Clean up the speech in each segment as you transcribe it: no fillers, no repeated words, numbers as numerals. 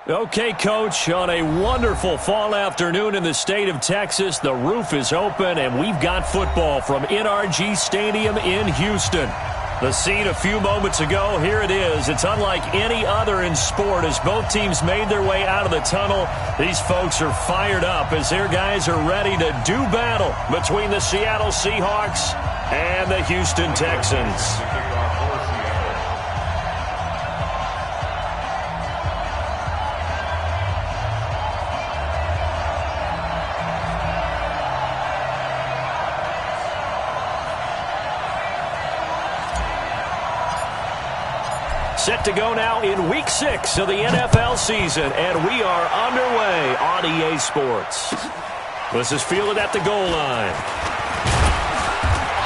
Okay, Coach, on a wonderful fall afternoon in the state of Texas, the roof is open, and we've got football from NRG Stadium in Houston. The scene a few moments ago, here it is. It's unlike any other in sport as both teams made their way out of the tunnel. These folks are fired up as their guys are ready to do battle between the Seattle Seahawks and the Houston Texans. Set to go now in Week 6 of the NFL season, and we are underway on EA Sports. This is fielded at the goal line.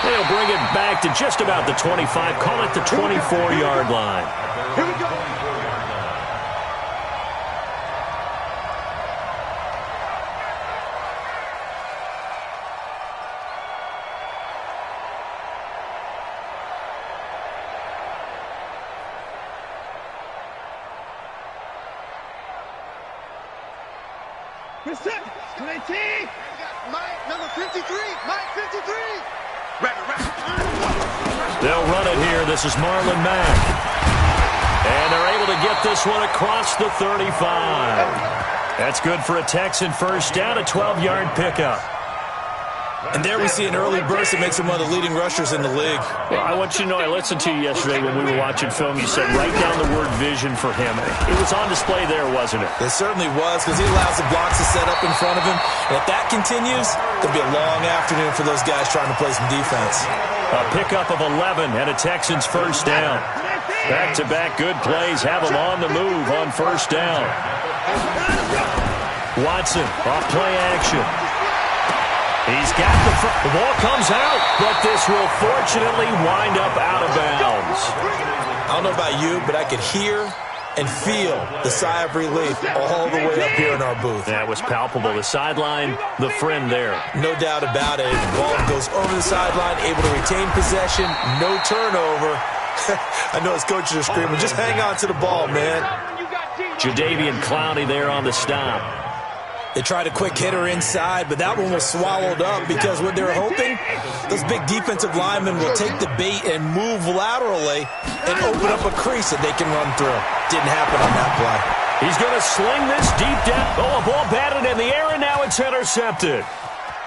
They'll bring it back to just about the 25, call it the 24-yard line. Here we go. Mike, number 53. Mike, 53. They'll run it here. This is Marlon Mack. And they're able to get this one across the 35. That's good for a Texan first down, a 12-yard pickup. And there we see an early burst that makes him one of the leading rushers in the league. Well, I want you to know, I listened to you yesterday when we were watching film. You said write down the word vision for him. It was on display there, wasn't it? It certainly was, because he allows the blocks to set up in front of him. And if that continues, it'll be a long afternoon for those guys trying to play some defense. A pickup of 11 and a Texans first down. Back-to-back good plays have them on the move on first down. Watson off play action. He's got the ball comes out, but this will fortunately wind up out of bounds. I don't know about you, but I could hear and feel the sigh of relief all the way up here in our booth. That was palpable. The sideline, the friend there. No doubt about it. The ball goes over the sideline, able to retain possession, no turnover. I know his coaches are screaming, just hang on to the ball, man. Jadeveon Clowney there on the stop. They tried a quick hitter inside, but that one was swallowed up because what they're hoping, those big defensive linemen will take the bait and move laterally and open up a crease that they can run through. Didn't happen on that play. He's going to sling this deep down. Oh, a ball batted in the air, and now it's intercepted.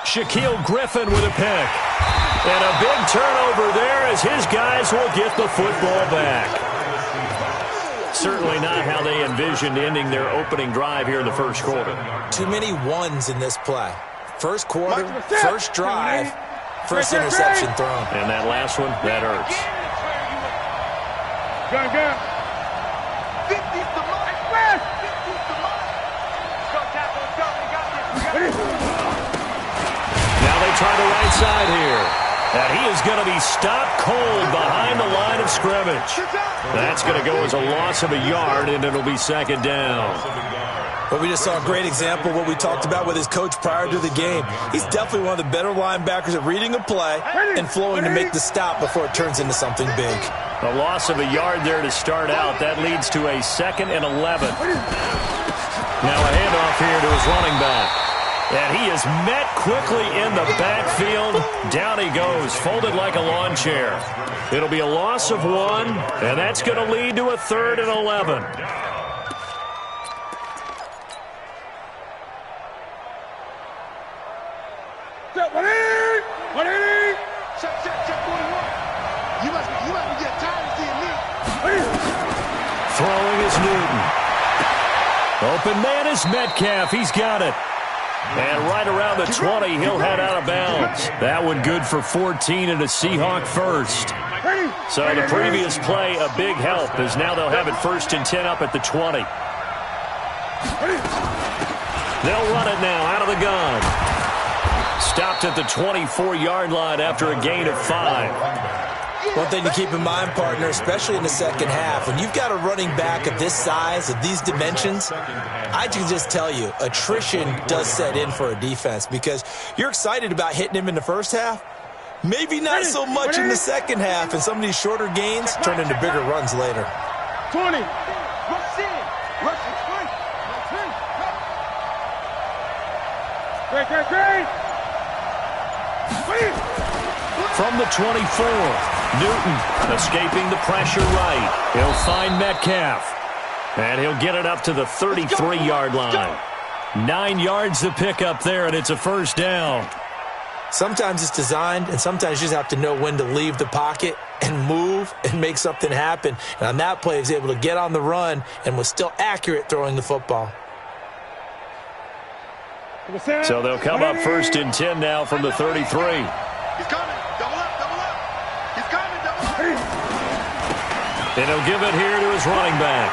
Shaquille Griffin with a pick. And a big turnover there as his guys will get the football back. Certainly not how they envisioned ending their opening drive here in the first quarter. Too many ones in this play. First quarter, first drive, first interception thrown. And that last one, that hurts. Now they try the right side here. And he is going to be stopped cold behind the line of scrimmage. That's going to go as a loss of a yard, and it'll be second down. But we just saw a great example of what we talked about with his coach prior to the game. He's definitely one of the better linebackers at reading a play and flowing to make the stop before it turns into something big. A loss of a yard there to start out. That leads to a 2nd and 11. Now a handoff here to his running back. And he is met quickly in the backfield. Down he goes, folded like a lawn chair. It'll be a loss of 1, and that's going to lead to a 3rd and 11. Throwing is Newton. Open man is Metcalf. He's got it. And right around the 20, he'll head out of bounds. That one good for 14 and a Seahawk first. So the previous play, a big help, as now they'll have it 1st and 10 up at the 20. They'll run it now out of the gun. Stopped at the 24-yard line after a gain of 5. One thing to keep in mind, partner, especially in the second half, when you've got a running back of this size, of these dimensions, I can just tell you, attrition does set in for a defense because you're excited about hitting him in the first half. Maybe not so much in the second half, and some of these shorter gains turn into bigger runs later. 20. From the 24, Newton escaping the pressure right. He'll find Metcalf. And he'll get it up to the 33-yard line. 9 yards to pick up there, and it's a first down. Sometimes it's designed, and sometimes you just have to know when to leave the pocket and move and make something happen. And on that play, he was able to get on the run and was still accurate throwing the football. So they'll come up 1st and 10 now from the 33. He's coming. Double up, double up. He's coming, double up. And he'll give it here to his running back.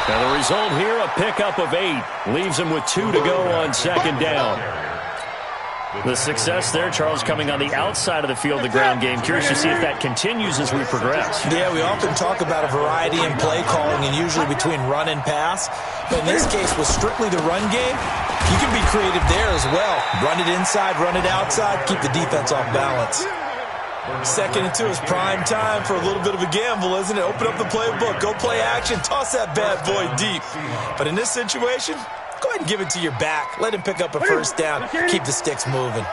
And the result here, a pickup of 8. Leaves him with 2 to go on 2nd down. The success there, Charles, coming on the outside of the field, the ground game. Curious to see if that continues as we progress. Yeah, we often talk about a variety in play calling and usually between run and pass. But in this case, with strictly the run game, you can be creative there as well. Run it inside, run it outside, keep the defense off balance. 2nd and 2 is prime time for a little bit of a gamble, isn't it? Open up the playbook, go play action, toss that bad boy deep. But in this situation, go ahead and give it to your back. Let him pick up a first down. Keep the sticks moving.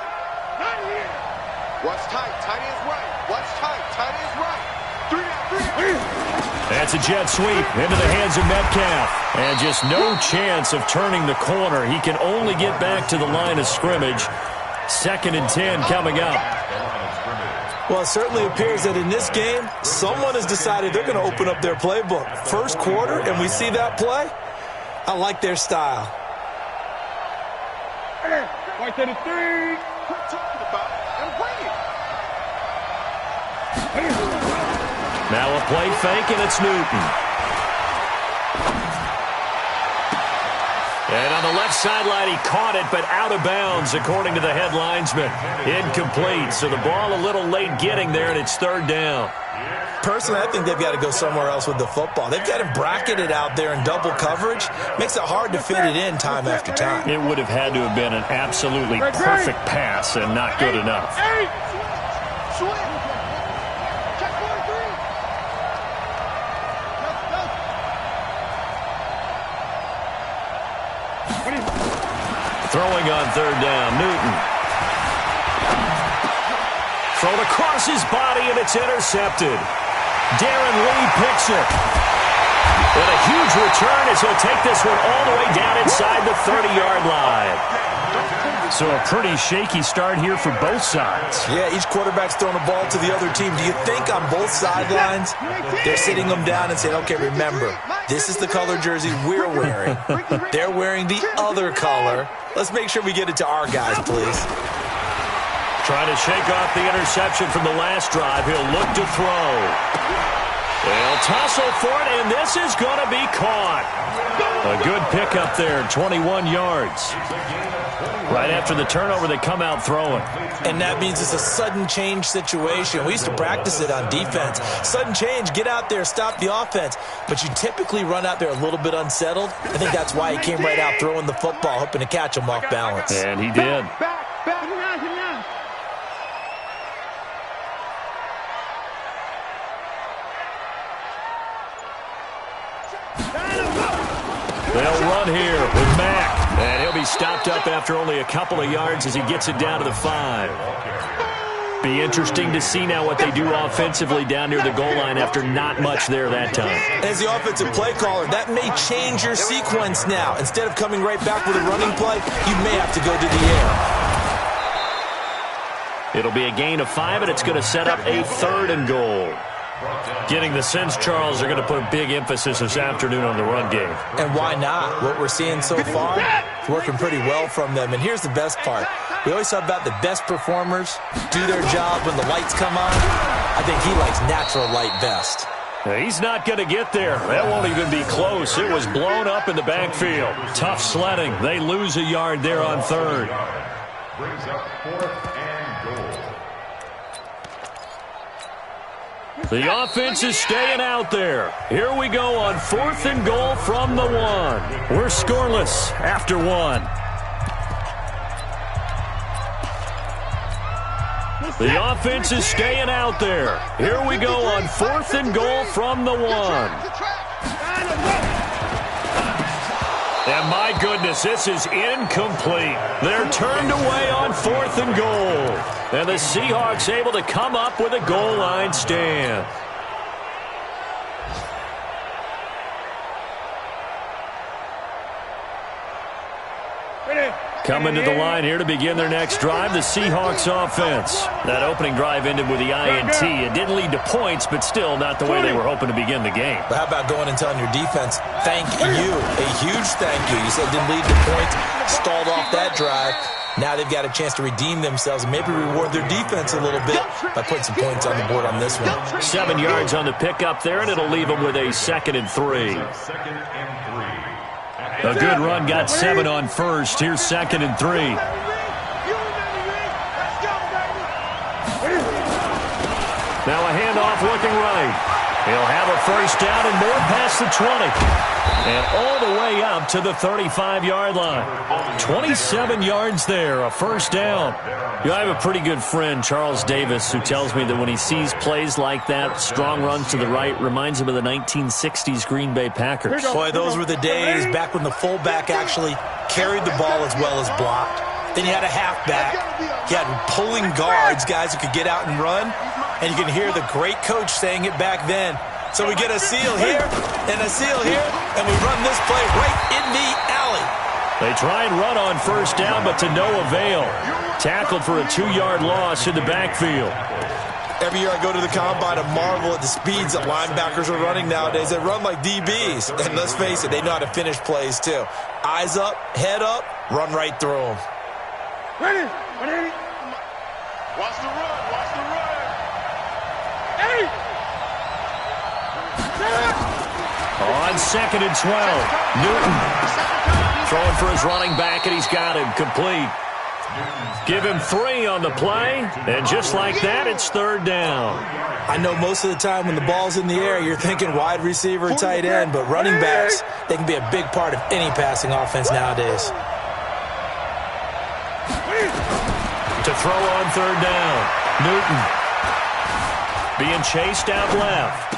Watch tight. Tight is right. Watch tight. Tight is right. 3 out, 3 out. That's a jet sweep into the hands of Metcalf. And just no chance of turning the corner. He can only get back to the line of scrimmage. 2nd and 10 coming up. Well, it certainly appears that in this game, someone has decided they're going to open up their playbook. First quarter, and we see that play. I like their style. White to the 3. Quit talking about it and bring it. Now a play fake, and it's Newton. And on the left sideline, he caught it, but out of bounds, according to the head linesman. Incomplete, so the ball a little late getting there, and it's 3rd down. Personally, I think they've got to go somewhere else with the football. They've got him bracketed out there in double coverage. Makes it hard to fit it in time after time. It would have had to have been an absolutely perfect pass and not good enough. Throwing on 3rd down, Newton. Thrown across his body, and it's intercepted. Darren Lee picks it. And a huge return as he'll take this one all the way down inside the 30-yard line. So a pretty shaky start here for both sides. Yeah, each quarterback's throwing a ball to the other team. Do you think on both sidelines they're sitting them down and saying, okay, remember, this is the color jersey we're wearing. They're wearing the other color. Let's make sure we get it to our guys, please. Trying to shake off the interception from the last drive. He'll look to throw. They'll tussle for it, and this is going to be caught. A good pickup there, 21 yards. Right after the turnover, they come out throwing. And that means it's a sudden change situation. We used to practice it on defense. Sudden change, get out there, stop the offense. But you typically run out there a little bit unsettled. I think that's why he came right out throwing the football, hoping to catch him off balance. And he did. They'll run here with Mack. And he'll be stopped up after only a couple of yards as he gets it down to the 5. Be interesting to see now what they do offensively down near the goal line after not much there that time. As the offensive play caller, that may change your sequence now. Instead of coming right back with a running play, you may have to go to the air. It'll be a gain of 5, and it's going to set up a 3rd and goal. Getting the sense, Charles, they're going to put a big emphasis this afternoon on the run game. And why not? What we're seeing so far is working pretty well from them. And here's the best part. We always talk about the best performers do their job when the lights come on. I think he likes natural light best. He's not going to get there. That won't even be close. It was blown up in the backfield. Tough sledding. They lose a yard there on 3rd. Brings up 4th and goal. The offense is staying out there. Here we go on 4th and goal from the 1. We're scoreless after 1. The offense is staying out there. Here we go on 4th and goal from the 1. And my goodness, this is incomplete. They're turned away on 4th and goal. And the Seahawks able to come up with a goal line stand. Coming to the line here to begin their next drive, the Seahawks offense. That opening drive ended with the INT. It didn't lead to points, but still not the way they were hoping to begin the game. But how about going and telling your defense, thank you, a huge thank you. You said it didn't lead to points, stalled off that drive. Now they've got a chance to redeem themselves and maybe reward their defense a little bit by putting some points on the board on this one. 7 yards on the pickup there, and it'll leave them with a 2nd and 3. A good run got 7 on first. Here's 2nd and 3. Now a handoff looking right. He'll have a first down and more past the 20. And all the way up to the 35-yard line. 27 yards there, a first down. You know, I have a pretty good friend, Charles Davis, who tells me that when he sees plays like that, strong runs to the right, reminds him of the 1960s Green Bay Packers. Boy, those were the days back when the fullback actually carried the ball as well as blocked. Then you had a halfback. You had pulling guards, guys who could get out and run. And you can hear the great coach saying it back then. So we get a seal here and a seal here, and we run this play right in the alley. They try and run on first down, but to no avail. Tackled for a 2-yard loss in the backfield. Every year I go to the combine and marvel at the speeds that linebackers are running nowadays. They run like DBs. And let's face it, they know how to finish plays too. Eyes up, head up, run right through them. Ready. Watch the run. Hey! On 2nd and 12, Newton throwing for his running back, and he's got him complete. Give him 3 on the play, and just like that, it's 3rd down. I know most of the time when the ball's in the air, you're thinking wide receiver, tight end, but running backs, they can be a big part of any passing offense nowadays. To throw on 3rd down, Newton being chased out left.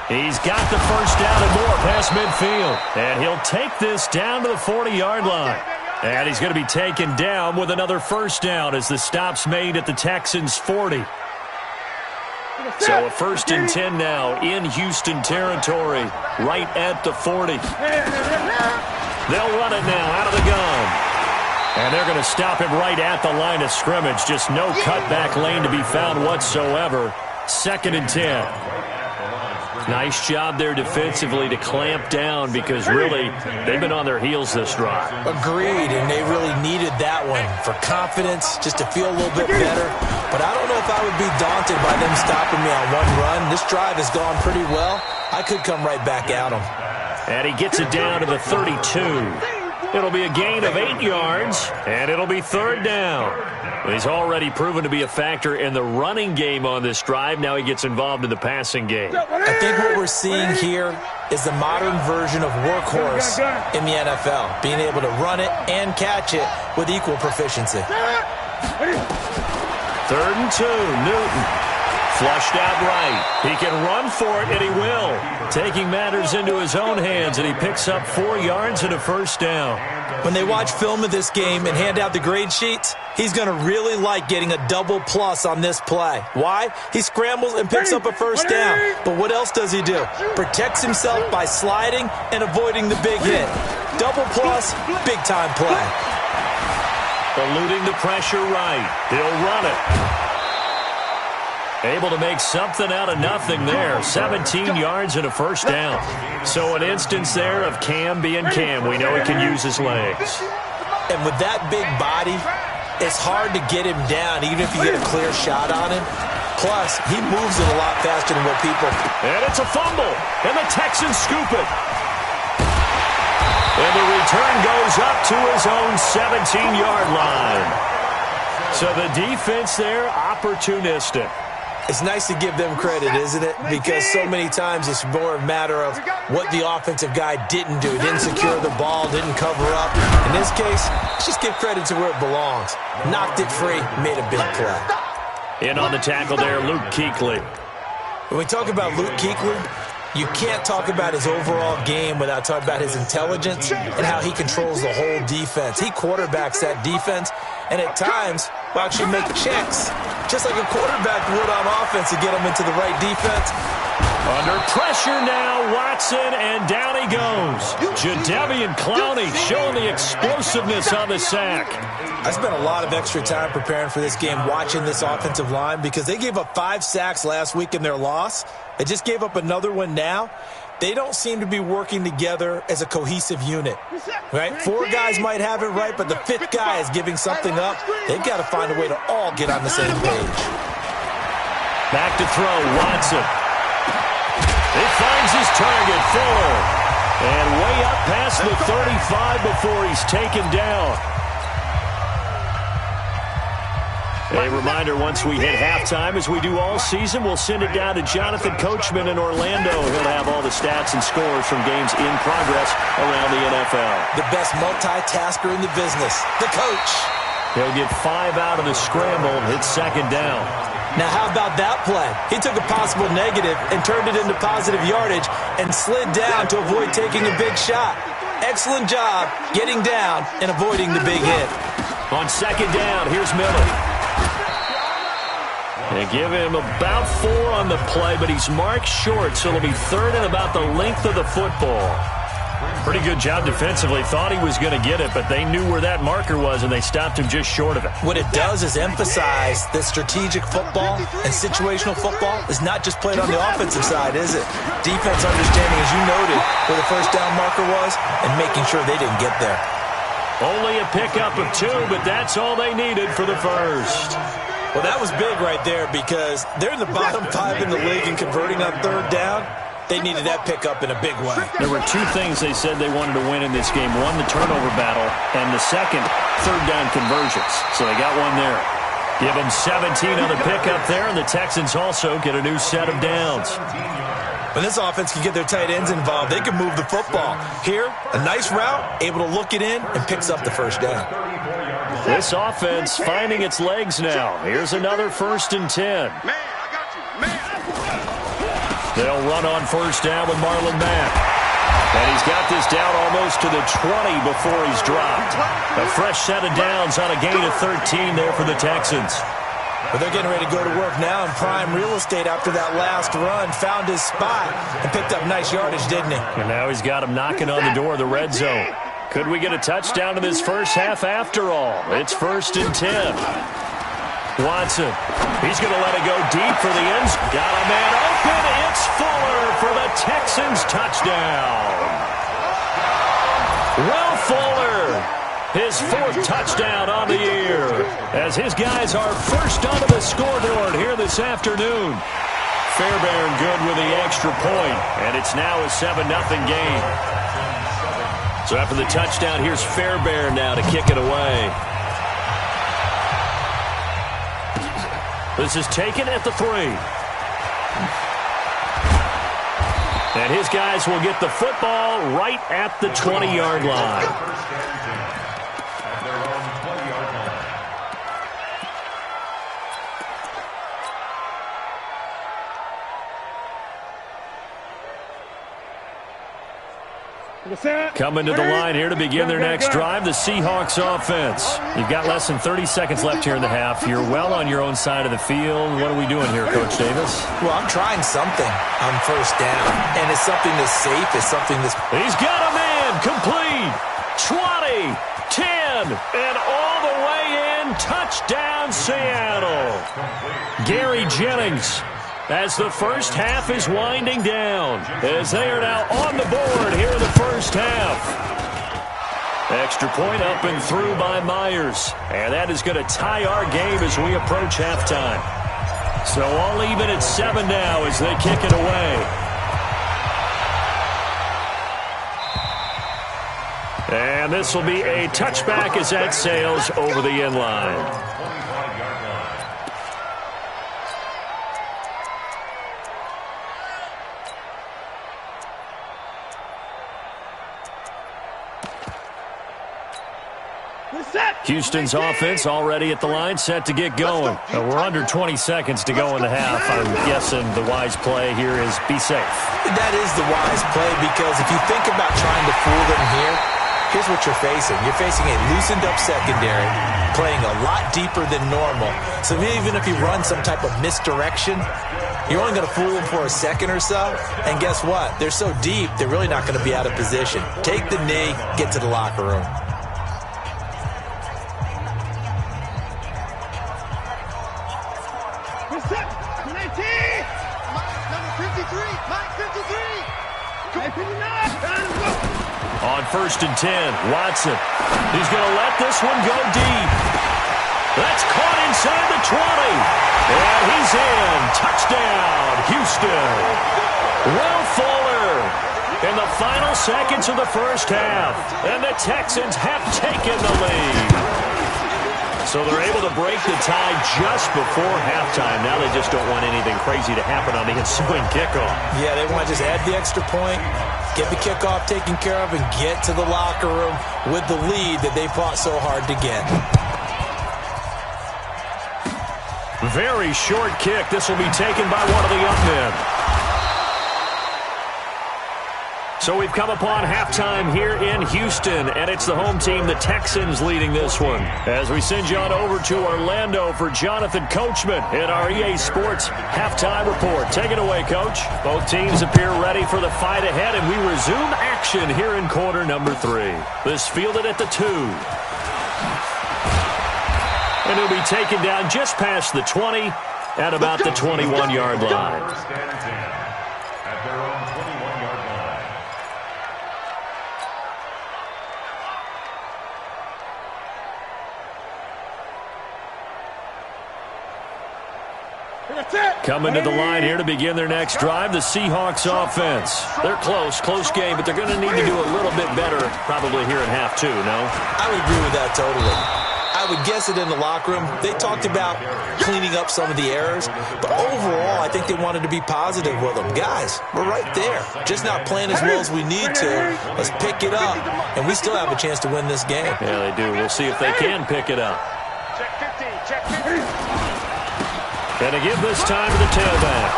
He's got the first down and more past midfield. And he'll take this down to the 40-yard line. And he's going to be taken down with another first down as the stop's made at the Texans' 40. So a 1st and 10 now in Houston territory, right at the 40. They'll run it now out of the gun. And they're going to stop him right at the line of scrimmage. Just no cutback lane to be found whatsoever. 2nd and 10. Nice job there defensively to clamp down because really they've been on their heels this drive. Agreed, and they really needed that one for confidence, just to feel a little bit better. But I don't know if I would be daunted by them stopping me on one run. This drive has gone pretty well. I could come right back at them. And he gets it down to the 32. It'll be a gain of 8 yards, and it'll be 3rd down. He's already proven to be a factor in the running game on this drive. Now he gets involved in the passing game. I think what we're seeing here is the modern version of workhorse in the NFL, being able to run it and catch it with equal proficiency. 3rd and 2, Newton. Flushed out right. He can run for it, and he will. Taking matters into his own hands, and he picks up 4 yards and a first down. When they watch film of this game and hand out the grade sheets, he's going to really like getting a double plus on this play. Why? He scrambles and picks up a first down. But what else does he do? Protects himself by sliding and avoiding the big hit. Double plus, big-time play. Eluding the pressure right. He'll run it. Able to make something out of nothing there. 17 yards and a first down. So an instance there of Cam being Cam. We know he can use his legs. And with that big body, it's hard to get him down, even if you get a clear shot on him. Plus, he moves it a lot faster than what people... And it's a fumble. And the Texans scoop it. And the return goes up to his own 17-yard line. So the defense there, opportunistic. It's nice to give them credit, isn't it? Because so many times it's more a matter of what the offensive guy didn't do. Didn't secure the ball, didn't cover up. In this case, let's just give credit to where it belongs. Knocked it free, made a big play. In on the tackle there, Luke Kuechly. When we talk about Luke Kuechly, You can't talk about his overall game without talking about his intelligence and how he controls the whole defense. He quarterbacks that defense, and at times will actually make checks, just like a quarterback would on offense to get him into the right defense. Under pressure now, Watson, and down he goes. Jadeveon Clowney showing the explosiveness on the sack. I spent a lot of extra time preparing for this game, watching this offensive line, because they gave up 5 sacks last week in their loss. They just gave up another one now. They don't seem to be working together as a cohesive unit, right? 4 guys might have it right, but the 5th guy is giving something up. They've got to find a way to all get on the same page. Back to throw, Watson. He finds his target, Fuller. And way up past the 35 before he's taken down. A reminder, once we hit halftime, as we do all season, we'll send it down to Jonathan Coachman in Orlando. He'll have all the stats and scores from games in progress around the NFL. The best multitasker in the business, the coach. He'll get 5 out of the scramble, hit second down. Now, how about that play? He took a possible negative and turned it into positive yardage and slid down to avoid taking a big shot. Excellent job getting down and avoiding the big hit. On second down, here's Miller. They give him about 4 on the play, but he's marked short, so it'll be 3rd and about the length of the football. Pretty good job defensively. Thought he was going to get it, but they knew where that marker was, and they stopped him just short of it. What it does is emphasize that strategic football and situational football is not just played on the offensive side, is it? Defense understanding, as you noted, where the first down marker was and making sure they didn't get there. Only a pickup of 2, but that's all they needed for the first. Well, that was big right there because they're in the bottom 5 in the league and converting on 3rd down. They needed that pickup in a big way. There were 2 things they said they wanted to win in this game. One, the turnover battle, and the second, 3rd down conversions. So they got one there. Give them 17 on the pickup there, and the Texans also get a new set of downs. When this offense can get their tight ends involved, they can move the football. Here, a nice route, able to look it in, and picks up the first down. This offense finding its legs now. Here's another 1st and 10. Man, I got you. Man. They'll run on first down with Marlon Mack. And he's got this down almost to the 20 before he's dropped. A fresh set of downs on a gain of 13 there for the Texans. But they're getting ready to go to work now in prime real estate after that last run. Found his spot and picked up nice yardage, didn't he? And now he's got him knocking on the door of the red zone. Could we get a touchdown in this first half after all? It's 1st and 10. Watson, he's going to let it go deep for the ends. Got a man open. It's Fuller for the Texans touchdown. Will Fuller, his 4th touchdown on the year, as his guys are first onto the scoreboard here this afternoon. Fairbairn good with the extra point, and it's now a 7-0 game. So after the touchdown, here's Fairbairn now to kick it away. This is taken at the 3. And his guys will get the football right at the 20-yard line. Coming to the line here to begin their next drive, the Seahawks offense. You've got less than 30 seconds left here in the half. You're well on your own side of the field. What are we doing here, Coach Davis? Well, I'm trying something on first down, and it's something that's safe. It's something that's... He's got a man, complete, 20, 10, and all the way in, touchdown Seattle. Gary Jennings, as the first half is winding down, as they are now on the board here in the first half. Extra point up and through by Myers, and that is going to tie our game as we approach halftime. So all even at 7 now as they kick it away. And this will be a touchback as that sails over the end line. Houston's offense already at the line, set to get going. We're under 20 seconds to go in the half. I'm guessing the wise play here is be safe. That is the wise play, because if you think about trying to fool them here, here's what you're facing. You're facing a loosened-up secondary, playing a lot deeper than normal. So even if you run some type of misdirection, you're only going to fool them for a second or so. And guess what? They're so deep, they're really not going to be out of position. Take the knee, get to the locker room. On 1st and 10, Watson. He's going to let this one go deep. That's caught inside the 20. And he's in. Touchdown, Houston. Will Fuller in the final seconds of the first half. And the Texans have taken the lead. So they're able to break the tie just before halftime. Now they just don't want anything crazy to happen on the ensuing kickoff. Yeah, they want to just add the extra point, get the kickoff taken care of, and get to the locker room with the lead that they fought so hard to get. Very short kick. This will be taken by one of the young men. So we've come upon halftime here in Houston, and it's the home team, the Texans, leading this one. As we send you on over to Orlando for Jonathan Coachman in our EA Sports halftime report. Take it away, Coach. Both teams appear ready for the fight ahead, and we resume action here in quarter number 3. This fielded at the 2. And he'll be taken down just past the 20 at about the 21-yard line. Coming to the line here to begin their next drive, the Seahawks offense. They're close game, but they're going to need to do a little bit better probably here in half 2, no? I would agree with that totally. I would guess it in the locker room. They talked about cleaning up some of the errors, but overall, I think they wanted to be positive with them. Guys, we're right there. Just not playing as well as we need to. Let's pick it up, and we still have a chance to win this game. Yeah, they do. We'll see if they can pick it up. Check 15, check 15. And to give this time to the tailback.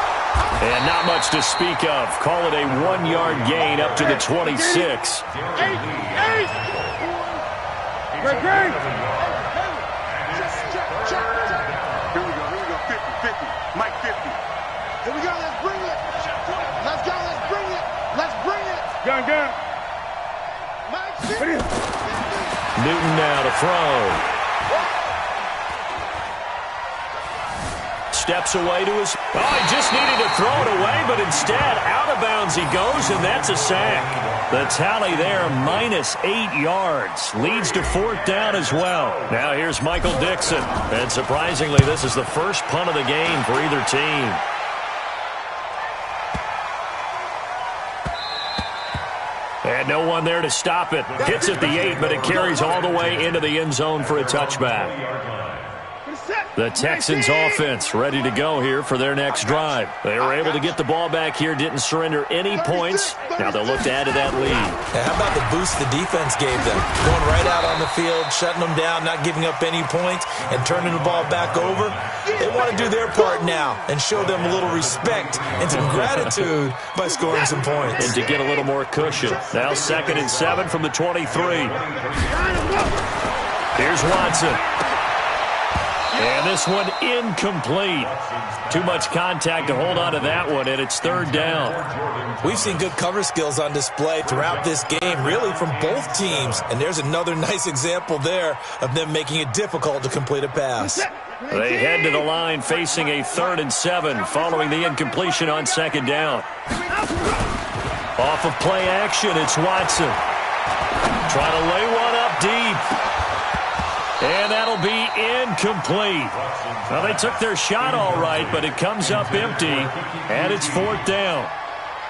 And not much to speak of. Call it a 1-yard gain up to the 26. Great. Here we go. 50. Mike 50. Here we go. Let's bring it. Let's go. Let's bring it. Gun. Mike 50. Newton now to throw. Steps away to his... Oh, he just needed to throw it away, but instead, out of bounds he goes, and that's a sack. The tally there, -8 yards. Leads to 4th down as well. Now here's Michael Dixon. And surprisingly, this is the first punt of the game for either team. And no one there to stop it. Hits at the 8, but it carries all the way into the end zone for a touchback. The Texans offense ready to go here for their next drive. They were able to get the ball back here, didn't surrender any points. Now they'll look to add to that lead. Yeah, how about the boost the defense gave them? Going right out on the field, shutting them down, not giving up any points, and turning the ball back over. They want to do their part now and show them a little respect and some gratitude by scoring some points. And to get a little more cushion. Now 2nd and 7 from the 23. Here's Watson. And this one incomplete. Too much contact to hold on to that one, and it's 3rd down. We've seen good cover skills on display throughout this game, really from both teams. And there's another nice example there of them making it difficult to complete a pass. They head to the line facing a 3rd and 7 following the incompletion on 2nd down. Off of play action, it's Watson. Trying to lay one up deep. And that'll be incomplete. Well, they took their shot all right, but it comes up empty, and it's 4th down.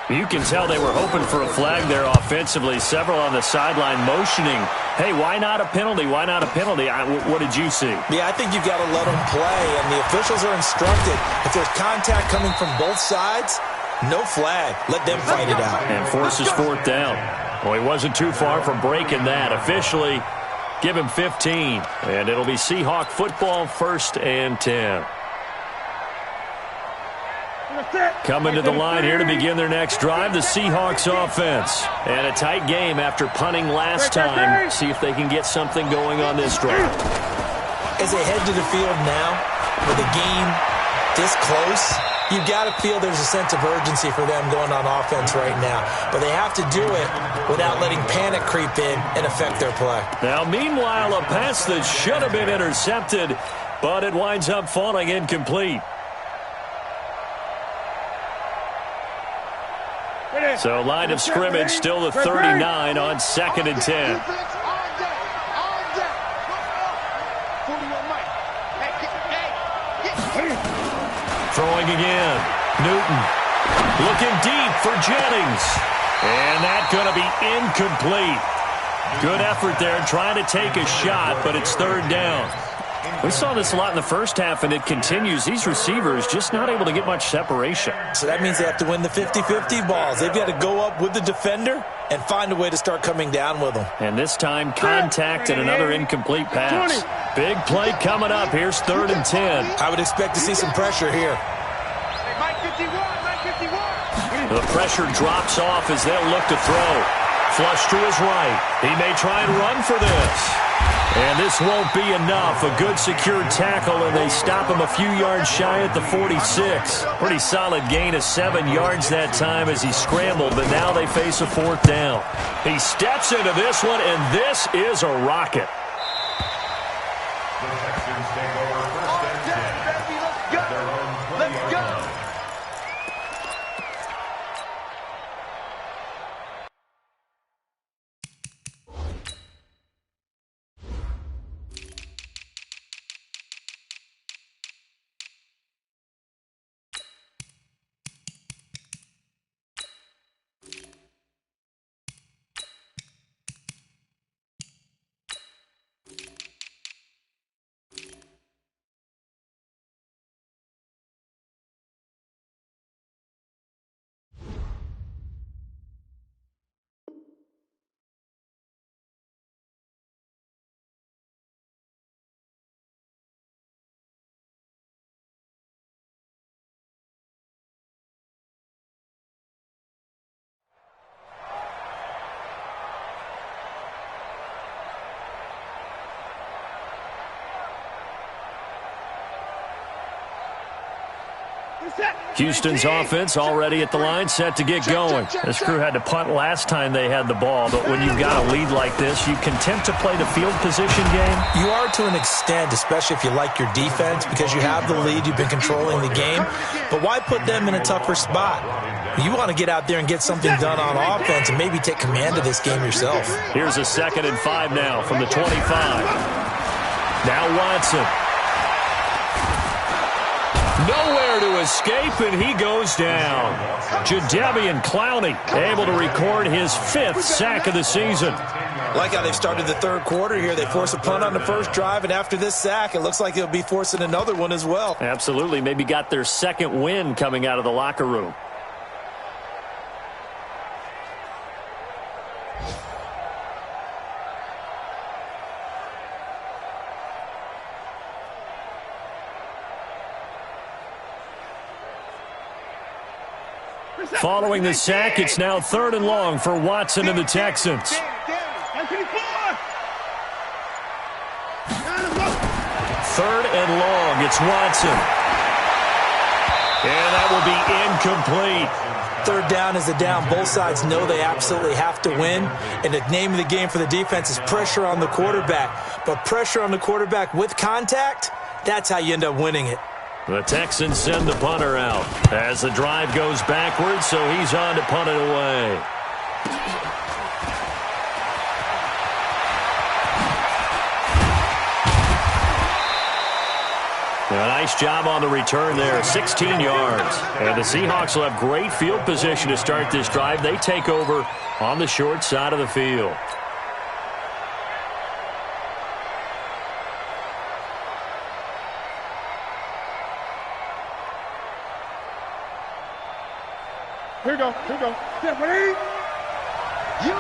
You can tell they were hoping for a flag there offensively. Several on the sideline motioning, hey, why not a penalty? Why not a penalty? What did you see? Yeah, I think you've got to let them play, and the officials are instructed. If there's contact coming from both sides, no flag. Let them fight it out. And forces 4th down. Well, he wasn't too far from breaking that. Officially, Give him 15. And it'll be Seahawk football, 1st and 10. Coming to the line here to begin their next drive, the Seahawks offense. And a tight game after punting last time. See if they can get something going on this drive. As they head to the field now, with the game this close, you've got to feel there's a sense of urgency for them going on offense right now. But they have to do it without letting panic creep in and affect their play. Now, meanwhile, a pass that should have been intercepted, but it winds up falling incomplete. So line of scrimmage still the 39 on 2nd and 10. Throwing again. Newton looking deep for Jennings. And that's going to be incomplete. Good effort there trying to take a shot, but it's 3rd down. We saw this a lot in the first half, and it continues. These receivers just not able to get much separation. So that means they have to win the 50-50 balls. They've got to go up with the defender and find a way to start coming down with them. And this time, contact and another incomplete pass. Big play coming up. Here's 3rd and 10. I would expect to see some pressure here. The pressure drops off as they'll look to throw. Flush to his right. He may try and run for this. And this won't be enough. A good secure tackle, and they stop him a few yards shy at the 46. Pretty solid gain of 7 yards that time as he scrambled, but now they face a 4th down. He steps into this one, and this is a rocket. The Texans take over 1st and 10. Let's go. Houston's offense already at the line, set to get going. This crew had to punt last time they had the ball, but when you've got a lead like this, you content to play the field position game? You are to an extent, especially if you like your defense, because you have the lead, you've been controlling the game. But why put them in a tougher spot? You want to get out there and get something done on offense and maybe take command of this game yourself. Here's a 2nd and 5 now from the 25. Now Watson. Nowhere to escape, and he goes down. Jadeveon Clowney able to record his 5th sack of the season. Like how they've started the 3rd quarter here. They force a punt on the first drive, and after this sack, it looks like they'll be forcing another one as well. Absolutely. Maybe got their 2nd win coming out of the locker room. Following the sack, it's now 3rd and long for Watson and the Texans. 3rd and long, it's Watson. And that will be incomplete. 3rd down is a down. Both sides know they absolutely have to win. And the name of the game for the defense is pressure on the quarterback. But pressure on the quarterback with contact, that's how you end up winning it. The Texans send the punter out as the drive goes backwards, so he's on to punt it away. A nice job on the return there, 16 yards. And the Seahawks will have great field position to start this drive. They take over on the short side of the field. Here we go. Here we go. Yeah, ready? You.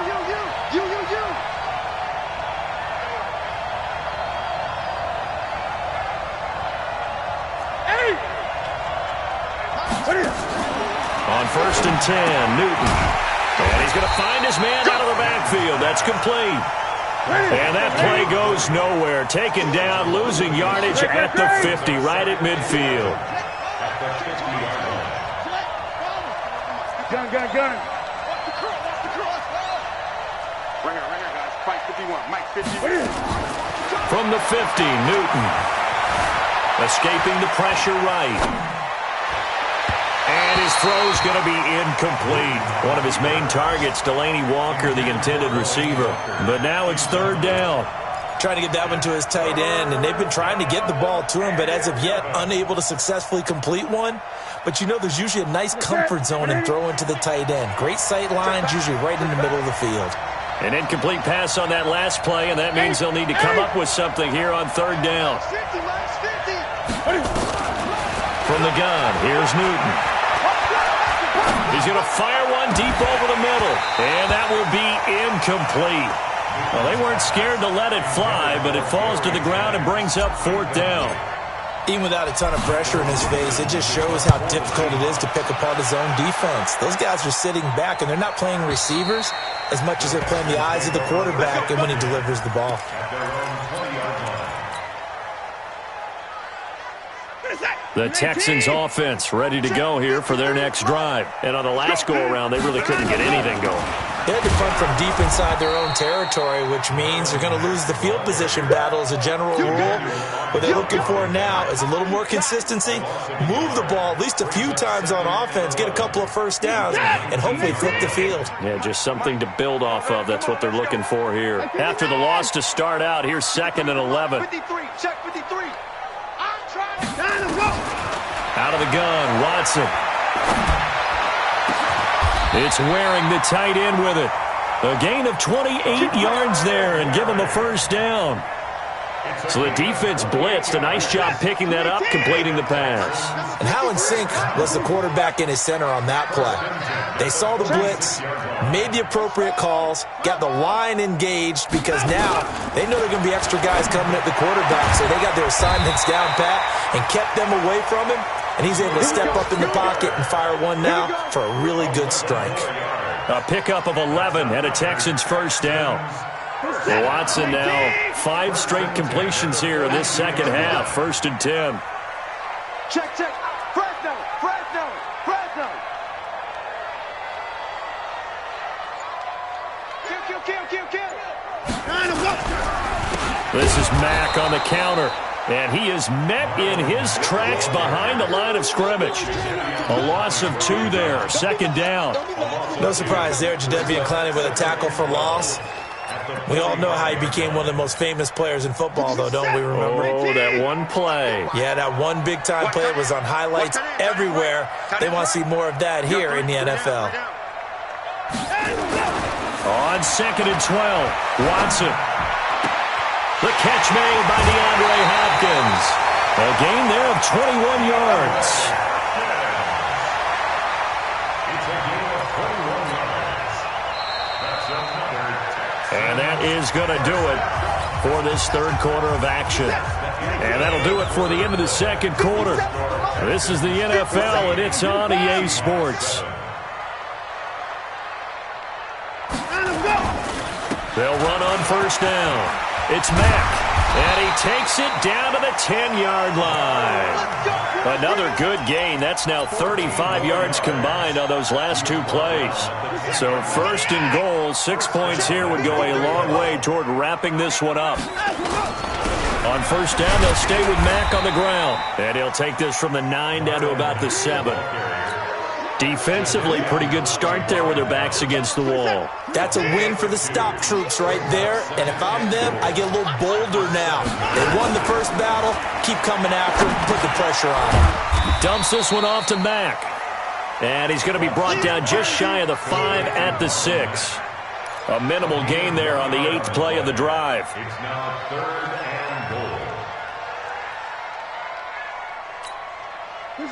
On 1st and 10, Newton. And he's going to find his man out of the backfield. That's complete. And that play goes nowhere. Taken down, losing yardage at the 50, right at midfield. Gun. Right here, guys. Fight 51. Mike 51. From the 50, Newton. Escaping the pressure right. And his throw's going to be incomplete. One of his main targets, Delaney Walker, the intended receiver. But now it's 3rd down. Trying to get that one to his tight end, and they've been trying to get the ball to him, but as of yet, unable to successfully complete one. But you know there's usually a nice comfort zone in throwing to the tight end. Great sight lines, usually right in the middle of the field. An incomplete pass on that last play, and that means they'll need to come up with something here on 3rd down. From the gun, here's Newton. He's going to fire one deep over the middle, and that will be incomplete. Well, they weren't scared to let it fly, but it falls to the ground and brings up 4th down. Even without a ton of pressure in his face, it just shows how difficult it is to pick apart his own defense. Those guys are sitting back, and they're not playing receivers as much as they're playing the eyes of the quarterback and when he delivers the ball. The Texans offense ready to go here for their next drive. And on the last go-around, they really couldn't get anything going. They had to punt from deep inside their own territory, which means they're going to lose the field position battle as a general rule. What they're looking for now is a little more consistency, move the ball at least a few times on offense, get a couple of first downs, and hopefully flip the field. Yeah, just something to build off of. That's what they're looking for here. After the loss to start out, here's 2nd and 11. 53, check 53. Out of the gun, Watson. It's wearing the tight end with it. A gain of 28 yards there and give him a 1st down. So the defense blitzed. A nice job picking that up, completing the pass. And how in sync was the quarterback in his center on that play? They saw the blitz, made the appropriate calls, got the line engaged because now they know there are going to be extra guys coming at the quarterback, so they got their assignments down pat and kept them away from him, and he's able to step up in the pocket and fire one now for a really good strike. A pickup of 11 and a Texans 1st down. Watson now 5 straight completions here in this second half. 1st and 10. Check. Fresno. Kill. This is Mack on the counter. And he is met in his tracks behind the line of scrimmage. A loss of 2 there. 2nd down. No surprise there, Jadeveon Clowney with a tackle for loss. We all know how he became one of the most famous players in football, though, don't we remember? Oh, that one play. Yeah, that one big-time play was on highlights everywhere. They want to see more of that here in the NFL. On 2nd and 12, Watson. The catch made by DeAndre Hopkins. A gain there of 21 yards. And that is going to do it for this 3rd quarter of action. And that'll do it for the end of the 2nd quarter. This is the NFL, and it's on EA Sports. They'll run on 1st down. It's Mack, and he takes it down to the 10-yard line. Another good gain. That's now 35 yards combined on those last 2 plays. So 1st and goal, 6 points here would go a long way toward wrapping this one up. On 1st down, they'll stay with Mack on the ground, and he'll take this from the 9 down to about the 7. Defensively, pretty good start there with their backs against the wall. That's a win for the stop troops right there. And if I'm them, I get a little bolder now. They won the first battle. Keep coming after them. Put the pressure on them. Dumps this one off to Mack. And he's going to be brought down just shy of the 5 at the 6. A minimal gain there on the 8th play of the drive. It's now 3rd and goal.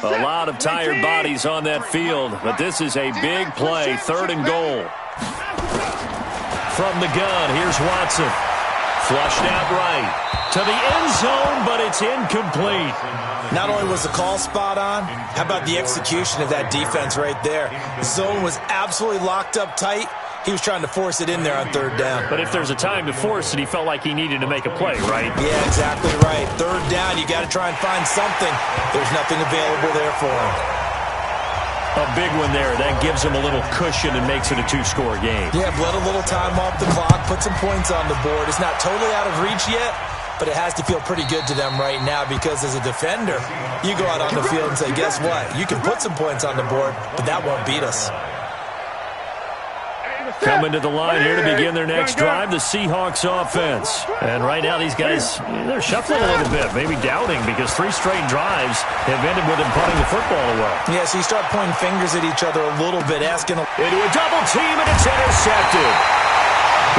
A lot of tired bodies on that field, but this is a big play, 3rd and goal. From the gun, here's Watson. Flushed out right. To the end zone, but it's incomplete. Not only was the call spot on, how about the execution of that defense right there? The zone was absolutely locked up tight. He was trying to force it in there on third down. But if there's a time to force it, he felt like he needed to make a play, right? Yeah, exactly right. Third down, you got to try and find something. There's nothing available there for him. A big one there. That gives him a little cushion and makes it a two-score game. Yeah, let a little time off the clock, put some points on the board. It's not totally out of reach yet, but it has to feel pretty good to them right now because as a defender, you go out on the field and say, guess what? You can put some points on the board, but that won't beat us. Coming to the line here to begin their next drive, the Seahawks offense. And right now these guys, they're shuffling a little bit, maybe doubting because 3 straight drives have ended with them punting the football away. Yeah, so you start pointing fingers at each other a little bit, asking... Into a double team, and it's intercepted.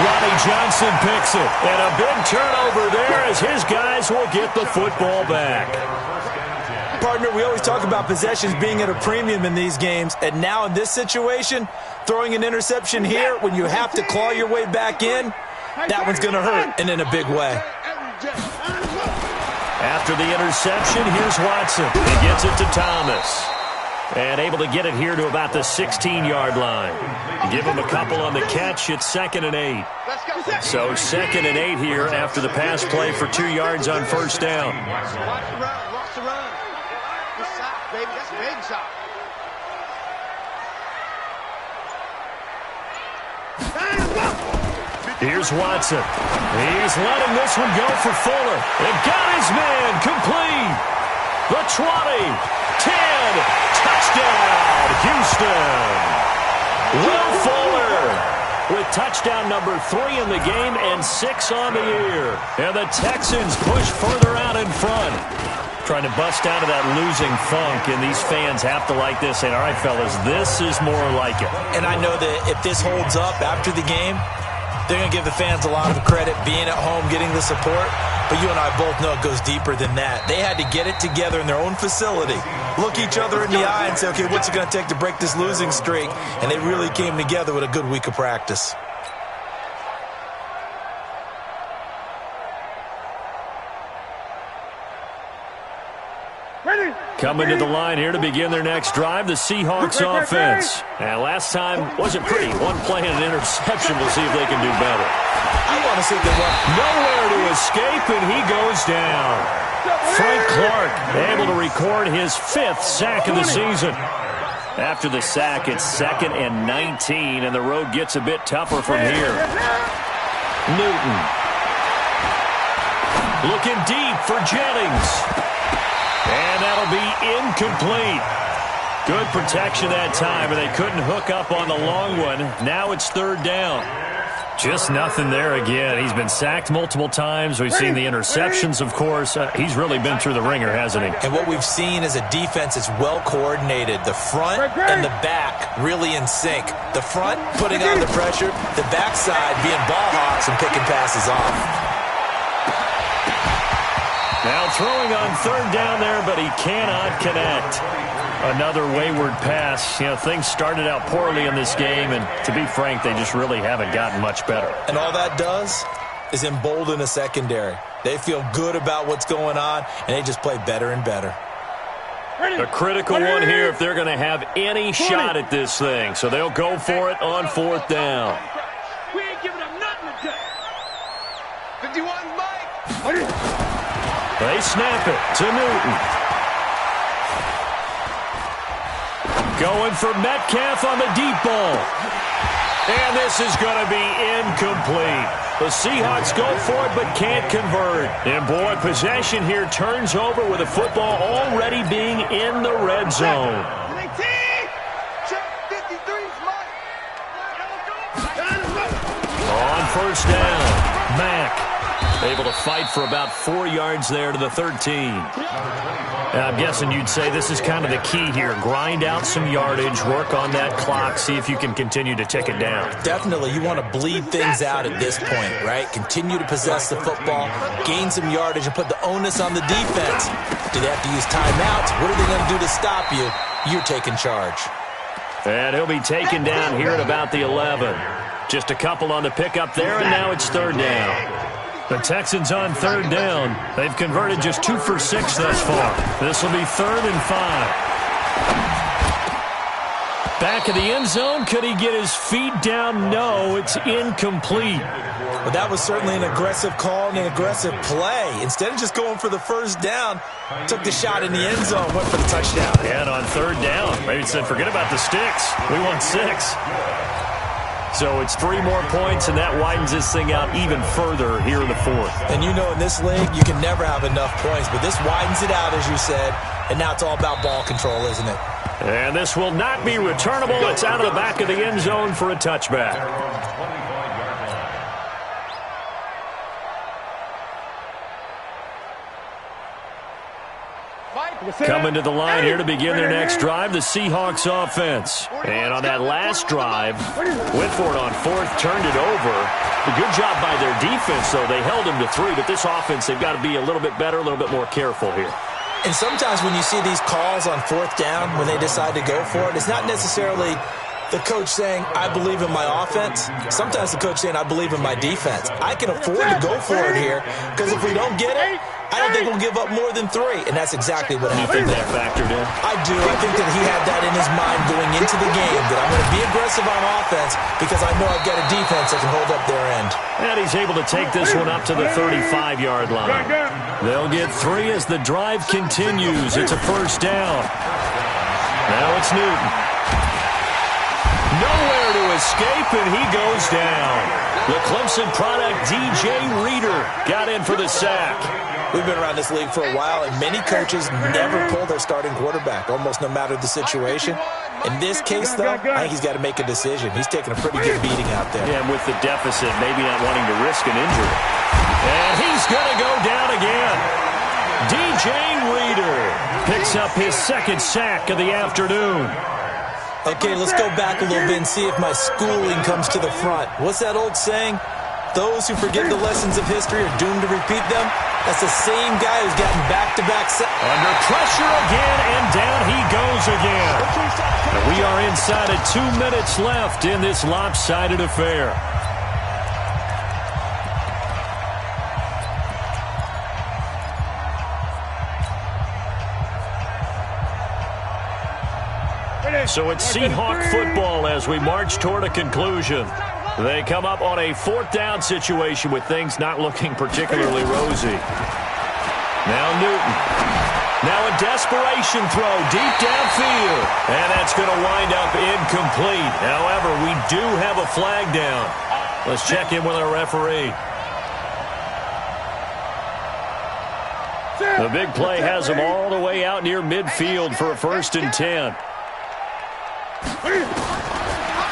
Ronnie Johnson picks it, and a big turnover there as his guys will get the football back. Partner, we always talk about possessions being at a premium in these games, and now in this situation, throwing an interception here when you have to claw your way back in, that one's going to hurt, and in a big way. After the interception, here's Watson. He gets it to Thomas. And able to get it here to about the 16-yard line. Give him a couple on the catch. It's 2nd and 8. So 2nd and 8 here after the pass play for 2 yards on first down. Watch the run. Watch the run. Good shot, baby. That's a baby shot. Here's Watson. He's letting this one go for Fuller. And got his man complete. The 20, 10, touchdown, Houston. Will Fuller with touchdown number 3 in the game and 6 on the year. And the Texans push further out in front. Trying to bust out of that losing funk, and these fans have to like this. And all right, fellas, this is more like it. And I know that if this holds up after the game, they're going to give the fans a lot of credit being at home, getting the support. But you and I both know it goes deeper than that. They had to get it together in their own facility, look each other in the eye and say, okay, what's it going to take to break this losing streak? And they really came together with a good week of practice. Coming to the line here to begin their next drive, the Seahawks offense. And last time wasn't pretty. One play and an interception. We'll see if they can do better. I want to see them run. Nowhere to escape, and he goes down. Frank Clark able to record his 5th sack of the season. After the sack, it's 2nd and 19, and the road gets a bit tougher from here. Newton. Looking deep for Jennings. And that'll be incomplete. Good protection that time, and they couldn't hook up on the long one. Now it's 3rd down. Just nothing there again. He's been sacked multiple times. We've seen the interceptions, of course. He's really been through the ringer, hasn't he? And what we've seen is a defense that's well coordinated. The front and the back really in sync. The front putting on the pressure, the backside being ball hawks and picking passes off. Now throwing on 3rd down there, but he cannot connect. Another wayward pass. You know, things started out poorly in this game, and to be frank, they just really haven't gotten much better. And all that does is embolden a secondary. They feel good about what's going on, and they just play better and better. A critical one here if they're going to have any shot at this thing. So they'll go for it on 4th down. We ain't giving up nothing today. 51, Mike. They snap it to Newton. Going for Metcalf on the deep ball. And this is going to be incomplete. The Seahawks go for it but can't convert. And boy, possession here turns over with the football already being in the red zone. On 1st down, Mack able to fight for about 4 yards there to the 13. And I'm guessing you'd say this is kind of the key here. Grind out some yardage, work on that clock, see if you can continue to tick it down. Definitely. You want to bleed things out at this point, right? Continue to possess the football, gain some yardage, and put the onus on the defense. Do they have to use timeouts? What are they going to do to stop you? You're taking charge. And he'll be taken down here at about the 11. Just a couple on the pickup there, and now it's 3rd down. The Texans on third down. They've converted just 2 for 6 thus far. This will be 3rd and 5. Back of the end zone. Could he get his feet down? No, it's incomplete. But that was certainly an aggressive call and an aggressive play. Instead of just going for the first down, took the shot in the end zone, went for the touchdown. And on third down, maybe said, forget about the sticks. We want 6. So it's 3 more points, and that widens this thing out even further here in the 4th. And you know in this league, you can never have enough points, but this widens it out, as you said, and now it's all about ball control, isn't it? And this will not be returnable. It's out of the back of the end zone for a touchback. Coming to the line here to begin their next drive, the Seahawks offense. And on that last drive, Whitford on 4th turned it over. A good job by their defense, though. They held them to 3, but this offense, they've got to be a little bit better, a little bit more careful here. And sometimes when you see these calls on 4th down, when they decide to go for it, it's not necessarily the coach saying, I believe in my offense. Sometimes the coach saying, I believe in my defense. I can afford to go for it here, because if we don't get it, I don't think we'll give up more than 3. And that's exactly what happened there. You think that factored in? I do. I think that he had that in his mind going into the game, that I'm going to be aggressive on offense because I know I've got a defense that can hold up their end. And he's able to take this one up to the 35-yard line. They'll get 3 as the drive continues. It's a first down. Now it's Newton. Nowhere to escape, and he goes down. The Clemson product, DJ Reader, got in for the sack. We've been around this league for a while, and many coaches never pull their starting quarterback, almost no matter the situation. In this case, though, I think he's got to make a decision. He's taking a pretty good beating out there. Yeah, and with the deficit, maybe not wanting to risk an injury. And he's going to go down again. DJ Reader picks up his 2nd sack of the afternoon. Okay, let's go back a little bit and see if my schooling comes to the front. What's that old saying? Those who forget the lessons of history are doomed to repeat them. That's the same guy who's gotten back-to-back sacks. Under pressure again, and down he goes again. And we are inside of 2 minutes left in this lopsided affair. So it's Seahawk football as we march toward a conclusion. They come up on a 4th down situation with things not looking particularly rosy. Now Newton. Now a desperation throw deep downfield. And that's going to wind up incomplete. However, we do have a flag down. Let's check in with our referee. The big play has them all the way out near midfield for a 1st and 10.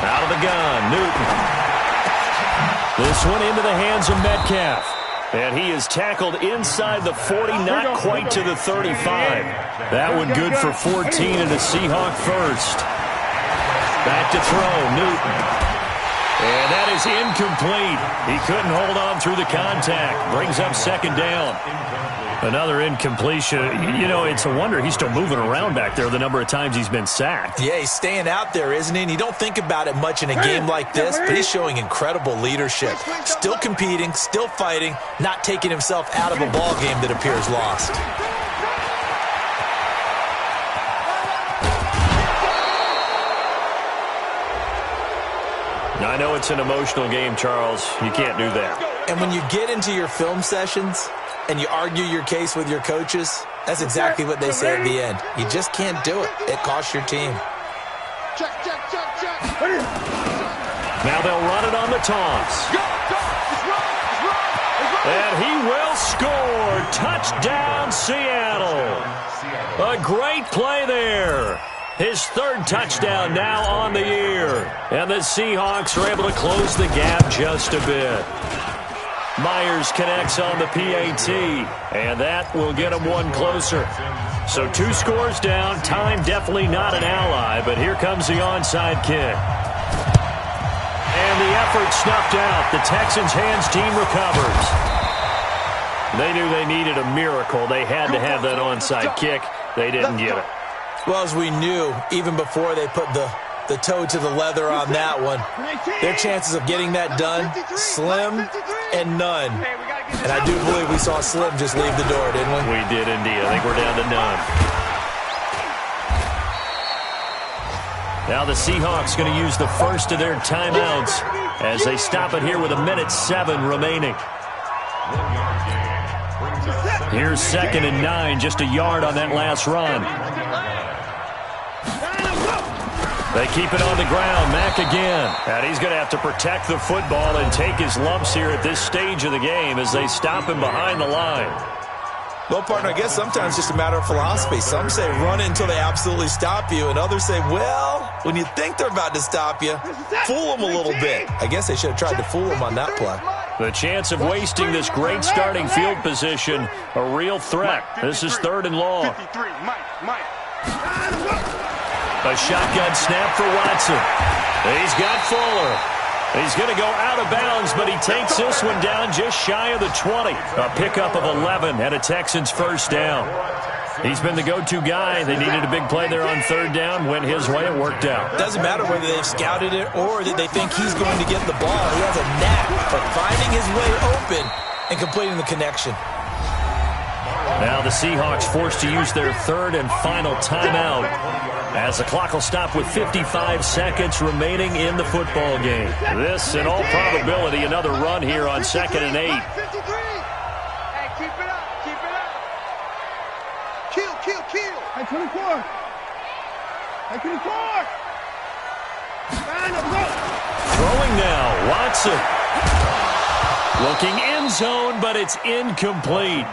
Out of the gun, Newton. This one into the hands of Metcalf. And he is tackled inside the 40, not quite to the 35. That one good for 14 and a Seahawk first. Back to throw, Newton. And that is incomplete. He couldn't hold on through the contact. Brings up 2nd down. Another incompletion. You know, it's a wonder he's still moving around back there the number of times he's been sacked. Yeah, he's staying out there, isn't he? And you don't think about it much in a game like this, but he's showing incredible leadership. Still competing, still fighting, not taking himself out of a ball game that appears lost. I know it's an emotional game, Charles. You can't do that. And when you get into your film sessions and you argue your case with your coaches, that's exactly what they say at the end. You just can't do it. It costs your team. Check. Now they'll run it on the toss. And he will score. Touchdown, Seattle. A great play there. His 3rd touchdown now on the year. And the Seahawks are able to close the gap just a bit. Myers connects on the PAT, and that will get him 1 closer. So 2 scores down. Time definitely not an ally, but here comes the onside kick. And the effort snuffed out. The Texans' hands team recovers. They knew they needed a miracle. They had to have that onside kick. They didn't get it. Well, as we knew, even before they put the toe to the leather on that one, their chances of getting that done, slim and none. And I do believe we saw Slim just leave the door, didn't we? We did indeed. I think we're down to none. Now the Seahawks going to use the first of their timeouts as they stop it here with 1:07 remaining. Here's 2nd and 9, just a yard on that last run. They keep it on the ground. Mack again. And he's going to have to protect the football and take his lumps here at this stage of the game as they stop him behind the line. Well, partner, I guess sometimes it's just a matter of philosophy. Some say run until they absolutely stop you, and others say, well, when you think they're about to stop you, fool them a little bit. I guess they should have tried to fool them on that play. The chance of wasting this great starting field position, a real threat. This is 3rd and long. A shotgun snap for Watson. He's got Fuller. He's going to go out of bounds, but he takes this one down just shy of the 20. A pickup of 11 and a Texans first down. He's been the go-to guy. They needed a big play there on 3rd down. Went his way. It worked out. Doesn't matter whether they've scouted it or that they think he's going to get the ball. He has a knack for finding his way open and completing the connection. Now the Seahawks forced to use their 3rd and final timeout as the clock will stop with 55 seconds remaining in the football game. This, in all probability, another run here on 2nd and 8. Hey, keep it up. Keep it up. Kill. Hey, 24. Hey, 24. Throwing now, Watson. Looking end zone, but it's incomplete.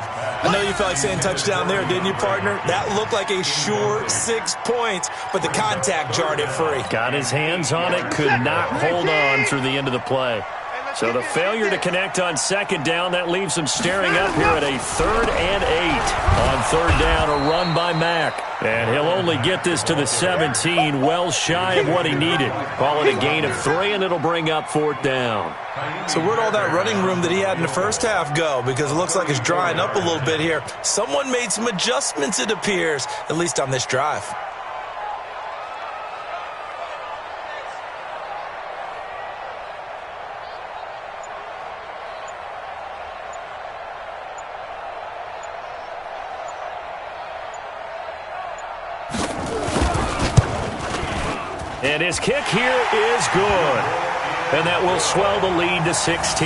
I know you felt like saying touchdown there, didn't you, partner? That looked like a sure 6 points, but the contact jarred it free. Got his hands on it, could not hold on through the end of the play. So the failure to connect on 2nd down, that leaves him staring up here at a 3rd and 8. On 3rd down, a run by Mack. And he'll only get this to the 17, well shy of what he needed. Call it a gain of 3, and it'll bring up 4th down. So where'd all that running room that he had in the first half go? Because it looks like it's drying up a little bit here. Someone made some adjustments, it appears, at least on this drive. And his kick here is good. And that will swell the lead to 16.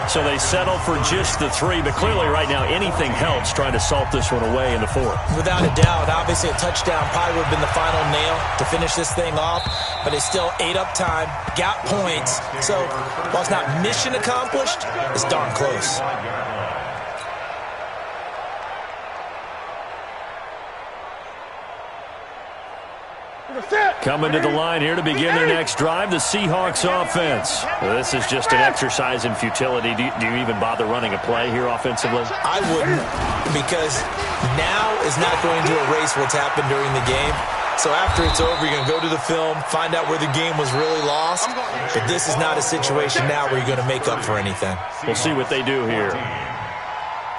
So they settle for just the 3, but clearly right now anything helps trying to salt this one away in the 4th. Without a doubt, obviously a touchdown probably would have been the final nail to finish this thing off, but it's still ate up time, got points. So while it's not mission accomplished, it's darn close. Coming to the line here to begin their next drive, the Seahawks offense. Well, this is just an exercise in futility. Do you even bother running a play here offensively? I wouldn't, because now is not going to erase what's happened during the game. So after it's over, you're going to go to the film, find out where the game was really lost. But this is not a situation now where you're going to make up for anything. We'll see what they do here.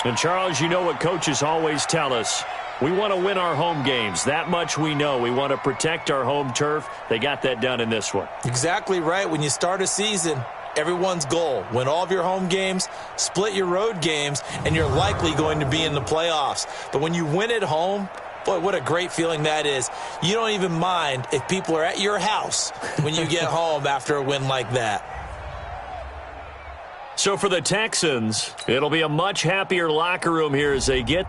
And, Charles, you know what coaches always tell us. We want to win our home games. That much we know. We want to protect our home turf. They got that done in this one. Exactly right. When you start a season, everyone's goal, win all of your home games, split your road games, and you're likely going to be in the playoffs. But when you win at home, boy, what a great feeling that is. You don't even mind if people are at your house when you get home after a win like that. So for the Texans, it'll be a much happier locker room here as they get